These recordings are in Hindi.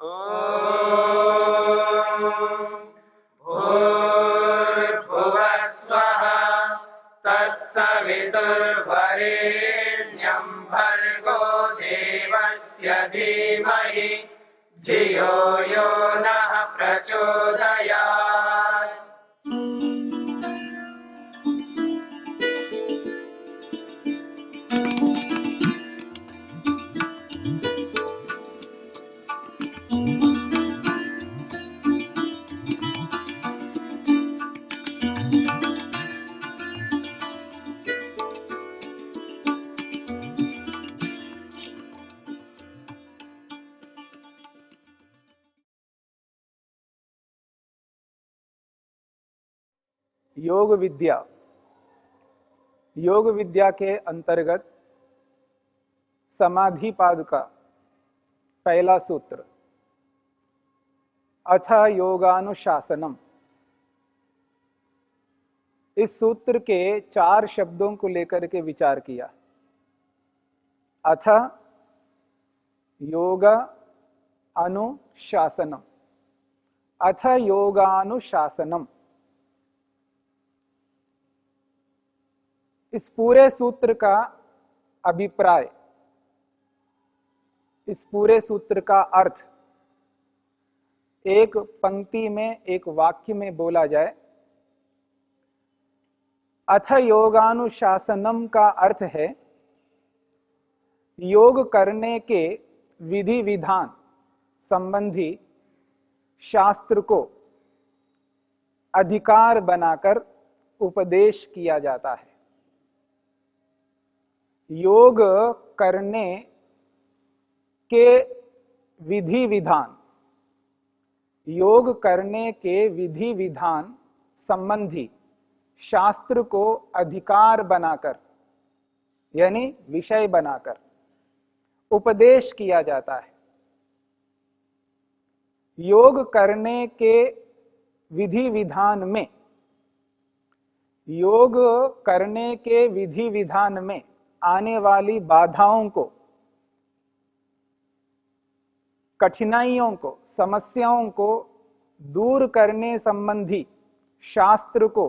भूर्भुवः स्वः तत्सवितुर्वरेण्यं भर्गो देवस्य धीमहि धियो यो नः प्रचोदयात्। योग विद्या। योग विद्या के अंतर्गत समाधिपाद का पहला सूत्र अथ योगानुशासनम। इस सूत्र के 4 शब्दों को लेकर के विचार किया। अथ योग अनुशासनम, अथ योगानुशासनम। इस पूरे सूत्र का अभिप्राय, इस पूरे सूत्र का अर्थ एक पंक्ति में, एक वाक्य में बोला जाए। अथ योगानुशासनम का अर्थ है योग करने के विधि विधान संबंधी शास्त्र को अधिकार बनाकर उपदेश किया जाता है। योग करने के विधि विधान, योग करने के विधि विधान संबंधी शास्त्र को अधिकार बनाकर, यानी विषय बनाकर उपदेश किया जाता है। योग करने के विधि विधान में, योग करने के विधि विधान में आने वाली बाधाओं को, कठिनाइयों को, समस्याओं को दूर करने संबंधी शास्त्र को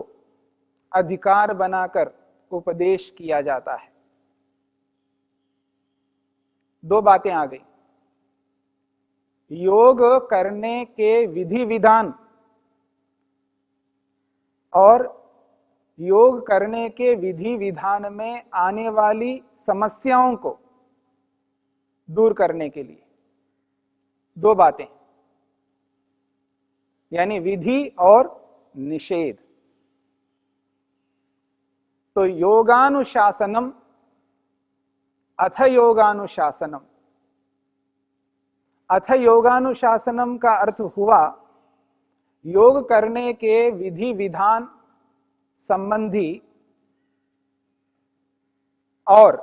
अधिकार बनाकर उपदेश किया जाता है। 2 बातें आ गई। योग करने के विधि विधान और योग करने के विधि विधान में आने वाली समस्याओं को दूर करने के लिए 2 बातें, यानी विधि और निषेध। तो योगानुशासनम, अथ योगानुशासनम। अथ योगानुशासनम का अर्थ हुआ योग करने के विधि विधान संबंधी और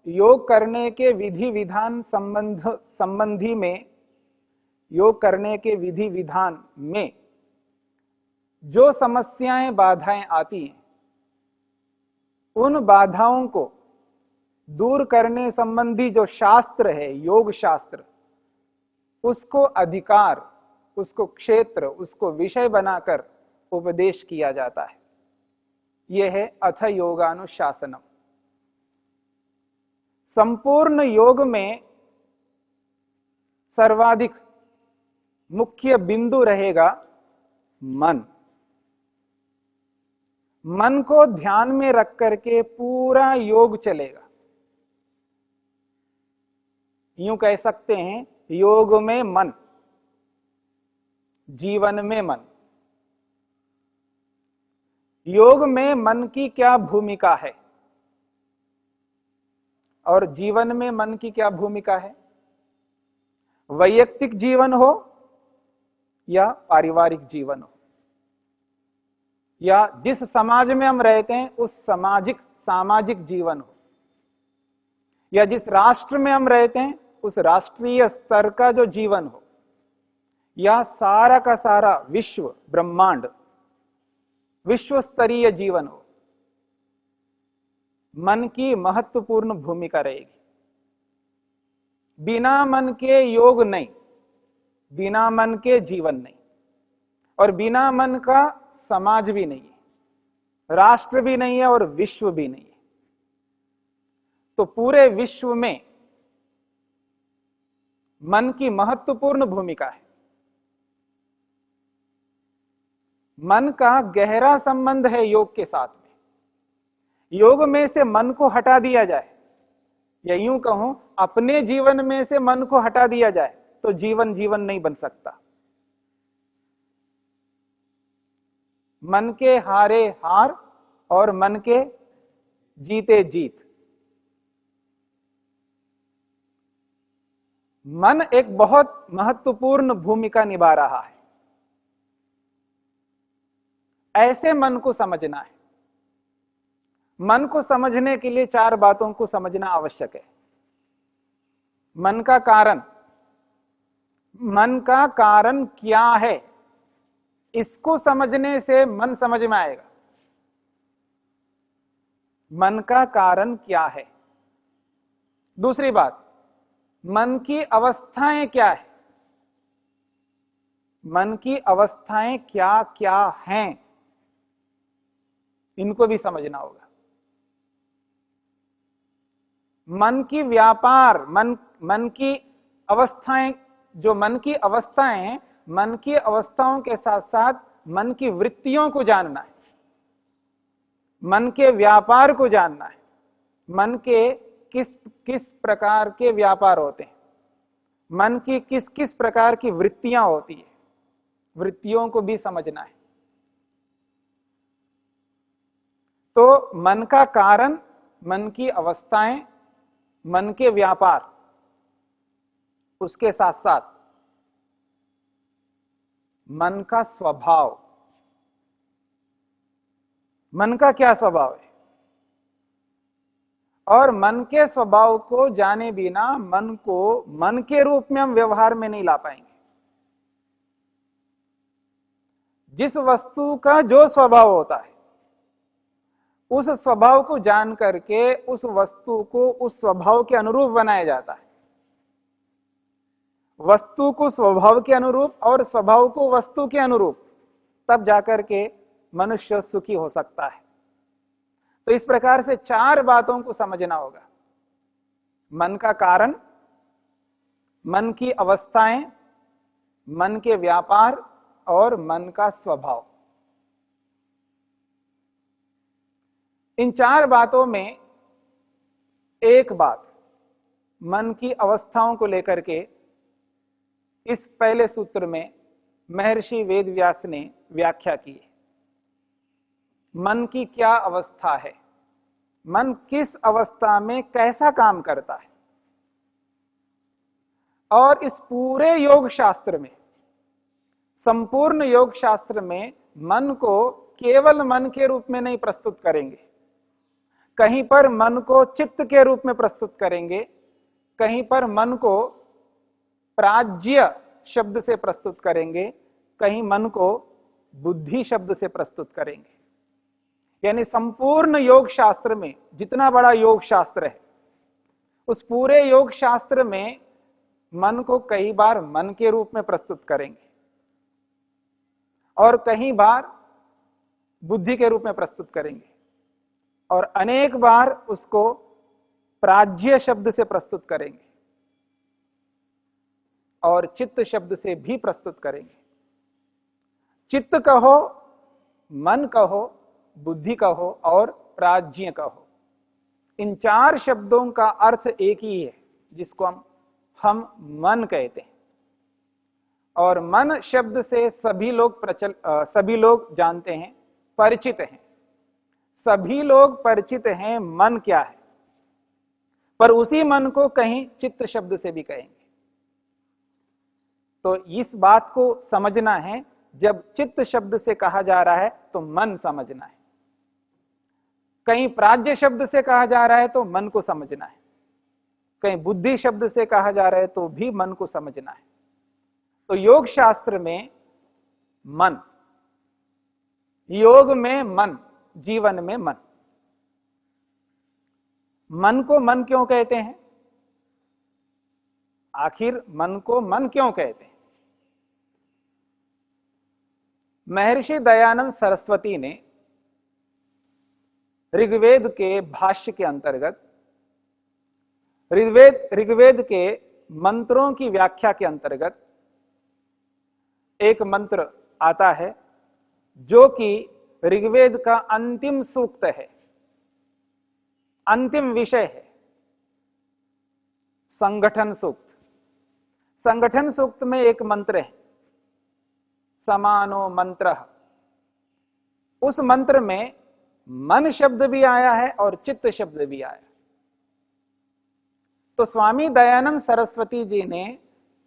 योग करने के विधि विधान संबंधी में, योग करने के विधि विधान में जो समस्याएं, बाधाएं आती हैं, उन बाधाओं को दूर करने संबंधी जो शास्त्र है, योग शास्त्र, उसको अधिकार, उसको क्षेत्र, उसको विषय बनाकर उपदेश किया जाता है। यह है अथ योगानुशासनम। संपूर्ण योग में सर्वाधिक मुख्य बिंदु रहेगा मन। मन को ध्यान में रख करके पूरा योग चलेगा। यूं कह सकते हैं, योग में मन, जीवन में मन। योग में मन की क्या भूमिका है और जीवन में मन की क्या भूमिका है? वैयक्तिक जीवन हो या पारिवारिक जीवन हो, या जिस समाज में हम रहते हैं उस सामाजिक जीवन हो, या जिस राष्ट्र में हम रहते हैं उस राष्ट्रीय स्तर का जो जीवन हो, या सारा का सारा विश्व ब्रह्मांड, विश्व स्तरीय जीवन हो, मन की महत्वपूर्ण भूमिका रहेगी। बिना मन के योग नहीं, बिना मन के जीवन नहीं, और बिना मन का समाज भी नहीं है, राष्ट्र भी नहीं है और विश्व भी नहीं है। तो पूरे विश्व में मन की महत्वपूर्ण भूमिका है। मन का गहरा संबंध है योग के साथ में। योग में से मन को हटा दिया जाए, या यूं कहूं अपने जीवन में से मन को हटा दिया जाए, तो जीवन जीवन नहीं बन सकता। मन के हारे हार और मन के जीते जीत। मन एक बहुत महत्वपूर्ण भूमिका निभा रहा है। ऐसे मन को समझना है। मन को समझने के लिए 4 बातों को समझना आवश्यक है। मन का कारण, मन का कारण क्या है, इसको समझने से मन समझ में आएगा। मन का कारण क्या है। दूसरी बात, मन की अवस्थाएं क्या है, मन की अवस्थाएं क्या क्या हैं, इनको भी समझना होगा। मन की व्यापार, मन की अवस्थाएं, जो मन की अवस्थाएं हैं, मन की अवस्थाओं के साथ साथ मन की वृत्तियों को जानना है, मन के व्यापार को जानना है। मन के किस किस प्रकार के व्यापार होते हैं, मन की किस किस प्रकार की वृत्तियां होती है, वृत्तियों को भी समझना है। तो मन का कारण, मन की अवस्थाएं, मन के व्यापार, उसके साथ साथ मन का स्वभाव। मन का क्या स्वभाव है, और मन के स्वभाव को जाने बिना मन को मन के रूप में हम व्यवहार में नहीं ला पाएंगे। जिस वस्तु का जो स्वभाव होता है, उस स्वभाव को जान करके उस वस्तु को उस स्वभाव के अनुरूप बनाया जाता है। वस्तु को स्वभाव के अनुरूप और स्वभाव को वस्तु के अनुरूप, तब जाकर के मनुष्य सुखी हो सकता है। तो इस प्रकार से 4 बातों को समझना होगा। मन का कारण, मन की अवस्थाएं, मन के व्यापार और मन का स्वभाव। इन 4 बातों में एक बात मन की अवस्थाओं को लेकर के इस पहले सूत्र में महर्षि वेदव्यास ने व्याख्या की है। मन की क्या अवस्था है, मन किस अवस्था में कैसा काम करता है। और इस पूरे योग शास्त्र में, संपूर्ण योग शास्त्र में मन को केवल मन के रूप में नहीं प्रस्तुत करेंगे। कहीं पर मन को चित्त के रूप में प्रस्तुत करेंगे, कहीं पर मन को प्राज्य शब्द से प्रस्तुत करेंगे, कहीं मन को बुद्धि शब्द से प्रस्तुत करेंगे। यानी संपूर्ण योग शास्त्र में, जितना बड़ा योग शास्त्र है, उस पूरे योग शास्त्र में मन को कई बार मन के रूप में प्रस्तुत करेंगे और कई बार बुद्धि के रूप में प्रस्तुत करेंगे और अनेक बार उसको प्राज्य शब्द से प्रस्तुत करेंगे और चित्त शब्द से भी प्रस्तुत करेंगे। चित्त कहो, मन कहो, बुद्धि कहो और प्राज्ञ कहो, इन 4 शब्दों का अर्थ एक ही है, जिसको हम मन कहते हैं। और मन शब्द से सभी लोग जानते हैं, परिचित हैं। सभी लोग परिचित हैं मन क्या है, पर उसी मन को कहीं चित्त शब्द से भी कहेंगे। तो इस बात को समझना है, जब चित्त शब्द से कहा जा रहा है तो मन समझना है, कहीं प्राज्ञ शब्द से कहा जा रहा है तो मन को समझना है, कहीं बुद्धि शब्द से कहा जा रहा है तो भी मन को समझना है। तो योग शास्त्र में मन, योग में मन, जीवन में मन। मन को मन क्यों कहते हैं? आखिर मन को मन क्यों कहते हैं? महर्षि दयानंद सरस्वती ने ऋग्वेद के भाष्य के अंतर्गत ऋग्वेद के मंत्रों की व्याख्या के अंतर्गत एक मंत्र आता है जो कि ऋग्वेद का अंतिम सूक्त है, अंतिम विषय है, संगठन सूक्त। संगठन सूक्त में एक मंत्र है, समानो मंत्र। उस मंत्र में मन शब्द भी आया है और चित्त शब्द भी आया। तो स्वामी दयानंद सरस्वती जी ने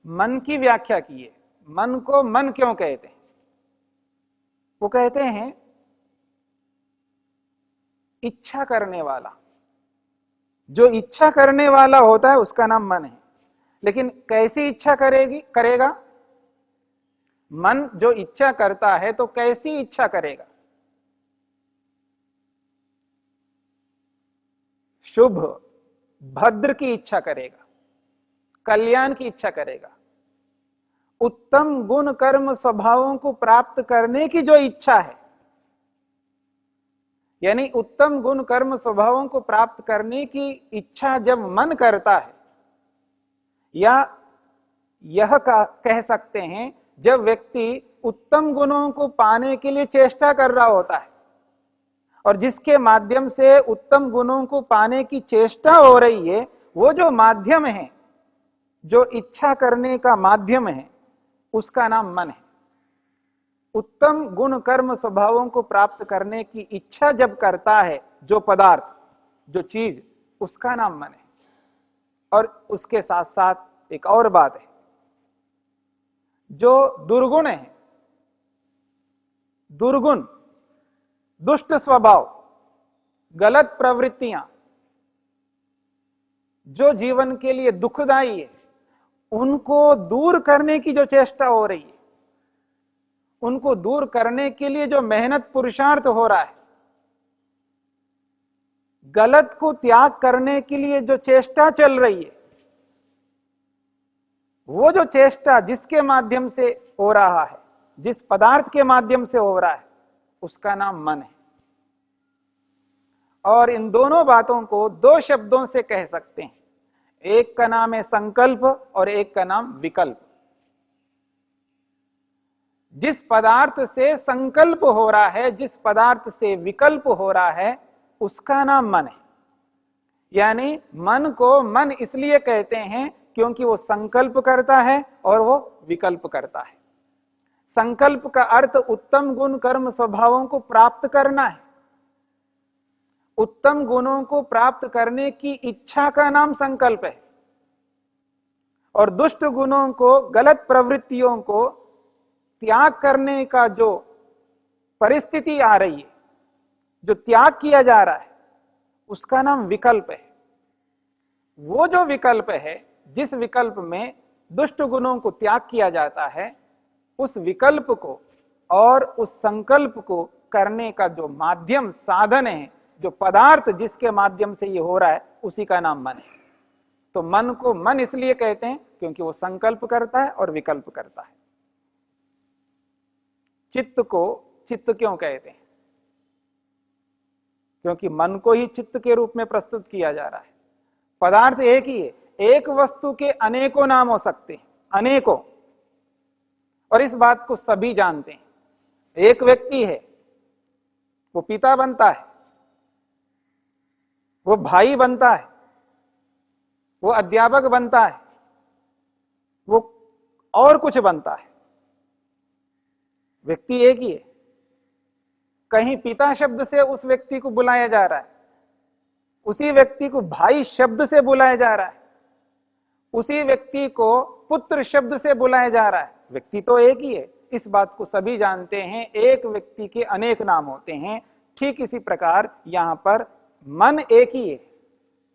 मन की व्याख्या की है। मन को मन क्यों कहते हैं? वो कहते हैं इच्छा करने वाला। जो इच्छा करने वाला होता है उसका नाम मन है। लेकिन कैसी इच्छा करेगा? मन जो इच्छा करता है तो कैसी इच्छा करेगा? शुभ भद्र की इच्छा करेगा, कल्याण की इच्छा करेगा। उत्तम गुण कर्म स्वभावों को प्राप्त करने की जो इच्छा है, यानी उत्तम गुण कर्म स्वभावों को प्राप्त करने की इच्छा जब मन करता है, या यह कह सकते हैं जब व्यक्ति उत्तम गुणों को पाने के लिए चेष्टा कर रहा होता है और जिसके माध्यम से उत्तम गुणों को पाने की चेष्टा हो रही है, वो जो माध्यम है, जो इच्छा करने का माध्यम है, उसका नाम मन है। उत्तम गुण कर्म स्वभावों को प्राप्त करने की इच्छा जब करता है जो पदार्थ, जो चीज, उसका नाम मन है। और उसके साथ साथ एक और बात है, जो दुर्गुण है, दुर्गुण, दुष्ट स्वभाव, गलत प्रवृत्तियां जो जीवन के लिए दुखदाई है, उनको दूर करने की जो चेष्टा हो रही है, उनको दूर करने के लिए जो मेहनत पुरुषार्थ हो रहा है, गलत को त्याग करने के लिए जो चेष्टा चल रही है, वो जो चेष्टा जिसके माध्यम से हो रहा है, जिस पदार्थ के माध्यम से हो रहा है, उसका नाम मन है। और इन दोनों बातों को दो शब्दों से कह सकते हैं। एक का नाम है संकल्प और एक का नाम विकल्प। जिस पदार्थ से संकल्प हो रहा है, जिस पदार्थ से विकल्प हो रहा है, उसका नाम मन है। यानी मन को मन इसलिए कहते हैं क्योंकि वो संकल्प करता है और वो विकल्प करता है। संकल्प का अर्थ उत्तम गुण कर्म स्वभावों को प्राप्त करना है। उत्तम गुणों को प्राप्त करने की इच्छा का नाम संकल्प है। और दुष्ट गुणों को, गलत प्रवृत्तियों को त्याग करने का जो परिस्थिति आ रही है, जो त्याग किया जा रहा है, उसका नाम विकल्प है। वो जो विकल्प है, जिस विकल्प में दुष्ट गुणों को त्याग किया जाता है, उस विकल्प को और उस संकल्प को करने का जो माध्यम, साधन है, जो पदार्थ जिसके माध्यम से ये हो रहा है, उसी का नाम मन है। तो मन को मन इसलिए कहते हैं क्योंकि वो संकल्प करता है और विकल्प करता है। चित्त को चित्त क्यों कहते हैं? क्योंकि मन को ही चित्त के रूप में प्रस्तुत किया जा रहा है। पदार्थ एक ही है, एक वस्तु के अनेकों नाम हो सकते हैं, अनेकों। और इस बात को सभी जानते हैं। एक व्यक्ति है, वो पिता बनता है, वो भाई बनता है, वो अध्यापक बनता है, वो और कुछ बनता है। व्यक्ति एक ही है। कहीं पिता शब्द से उस व्यक्ति को बुलाया जा रहा है, उसी व्यक्ति को भाई शब्द से बुलाया जा रहा है, उसी व्यक्ति को पुत्र शब्द से बुलाया जा रहा है। व्यक्ति तो एक ही है, इस बात को सभी जानते हैं। एक व्यक्ति के अनेक नाम होते हैं। ठीक इसी प्रकार यहां पर मन एक ही है,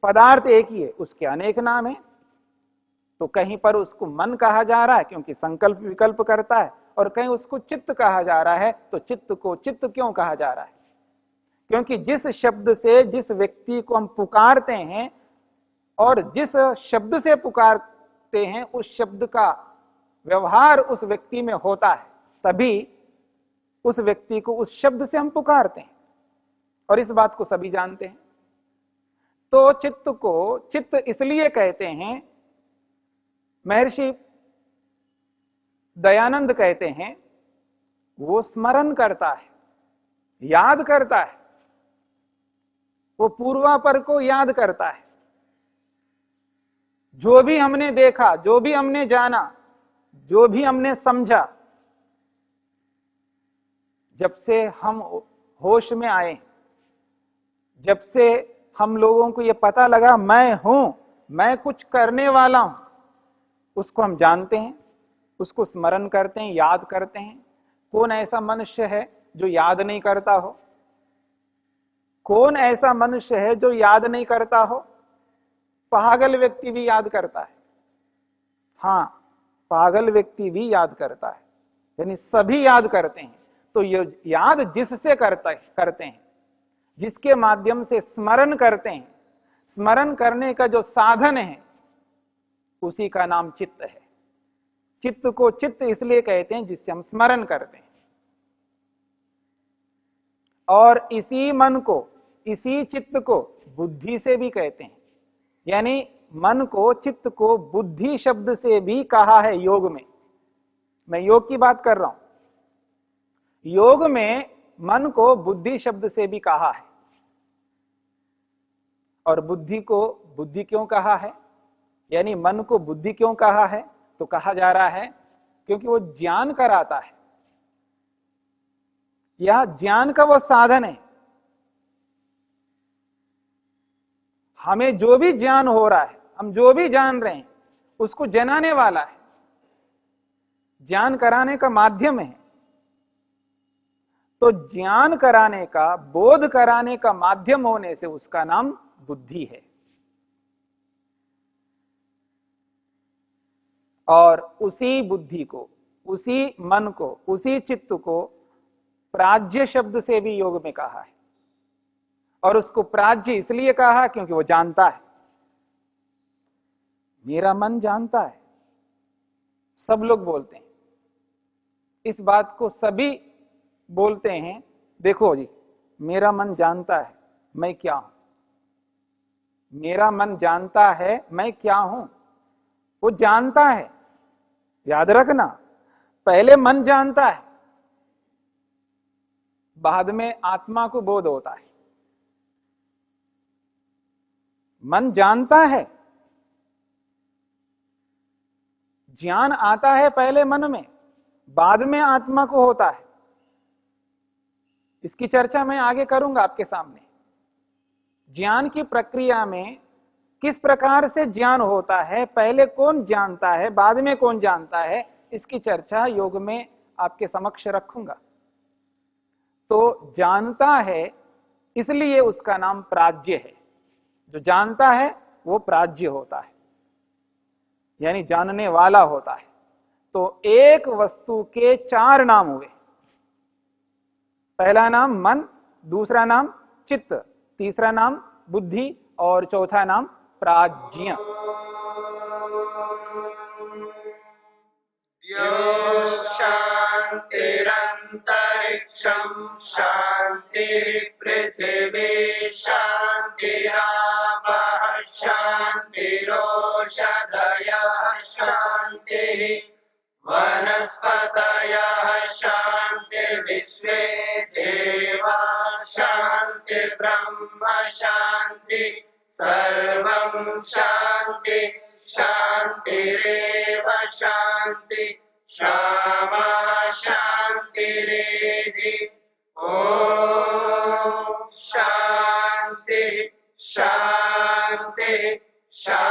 पदार्थ एक ही है, उसके अनेक नाम है। तो कहीं पर उसको मन कहा जा रहा है क्योंकि संकल्प विकल्प करता है, और कहीं उसको चित्त कहा जा रहा है। तो चित्त को चित्त क्यों कहा जा रहा है? क्योंकि जिस शब्द से जिस व्यक्ति को हम पुकारते हैं और जिस शब्द से पुकारते हैं, उस शब्द का व्यवहार उस व्यक्ति में होता है, तभी उस व्यक्ति को उस शब्द से हम पुकारते हैं, और इस बात को सभी जानते हैं। तो चित्त को चित्त इसलिए कहते हैं, महर्षि दयानंद कहते हैं, वो स्मरण करता है, याद करता है, वो पूर्वापर को याद करता है। जो भी हमने देखा, जो भी हमने जाना, जो भी हमने समझा, जब से हम होश में आए, जब से हम लोगों को यह पता लगा मैं हूं, मैं कुछ करने वाला हूं, उसको हम जानते हैं, उसको स्मरण करते हैं, याद करते हैं। कौन ऐसा मनुष्य है जो याद नहीं करता हो? कौन ऐसा मनुष्य है जो याद नहीं करता हो? पागल व्यक्ति भी याद करता है। हां, पागल व्यक्ति भी याद करता है, यानी सभी याद करते हैं। तो ये याद जिससे करते हैं, जिसके माध्यम से स्मरण करते हैं, स्मरण करने का जो साधन है, उसी का नाम चित्त है। चित्त को चित्त इसलिए कहते हैं जिससे हम स्मरण करते हैं। और इसी मन को, इसी चित्त को बुद्धि से भी कहते हैं। यानी मन को, चित्त को बुद्धि शब्द से भी कहा है योग में। मैं योग की बात कर रहा हूं। योग में मन को बुद्धि शब्द से भी कहा है। और बुद्धि को बुद्धि क्यों कहा है, यानी मन को बुद्धि क्यों कहा है? तो कहा जा रहा है क्योंकि वो ज्ञान कराता है, या ज्ञान का वो साधन है। हमें जो भी ज्ञान हो रहा है, हम जो भी जान रहे हैं, उसको जनाने वाला है, ज्ञान कराने का माध्यम है। तो ज्ञान कराने का, बोध कराने का माध्यम होने से उसका नाम बुद्धि है। और उसी बुद्धि को, उसी मन को, उसी चित्त को प्राज्य शब्द से भी योग में कहा है। और उसको प्राज्य इसलिए कहा क्योंकि वो जानता है। मेरा मन जानता है, सब लोग बोलते हैं इस बात को, सभी बोलते हैं, देखो जी, मेरा मन जानता है मैं क्या हूं। मेरा मन जानता है मैं क्या हूं, वो जानता है। याद रखना, पहले मन जानता है, बाद में आत्मा को बोध होता है। मन जानता है, ज्ञान आता है पहले मन में, बाद में आत्मा को होता है। इसकी चर्चा मैं आगे करूंगा आपके सामने। ज्ञान की प्रक्रिया में किस प्रकार से ज्ञान होता है, पहले कौन जानता है, बाद में कौन जानता है, इसकी चर्चा योग में आपके समक्ष रखूंगा। तो जानता है इसलिए उसका नाम प्राज्य है। जो जानता है वो प्राज्य होता है, यानी जानने वाला होता है। तो एक वस्तु के चार नाम हुए। पहला नाम मन, दूसरा नाम चित्त, तीसरा नाम बुद्धि और चौथा नाम प्राज्ञ। शांतिरंतरिक्षं शांतिर्पृथिवी शांतिरापः शांतिरोषधयः शांतिः वनस्पतयः शांतिर्विश्वे देवाः शांतिर्ब्रह्म शांति सर्वं शांति शांतिरेव शांति क्षमा शांतिरेधि। ओम शांति शांति शांति।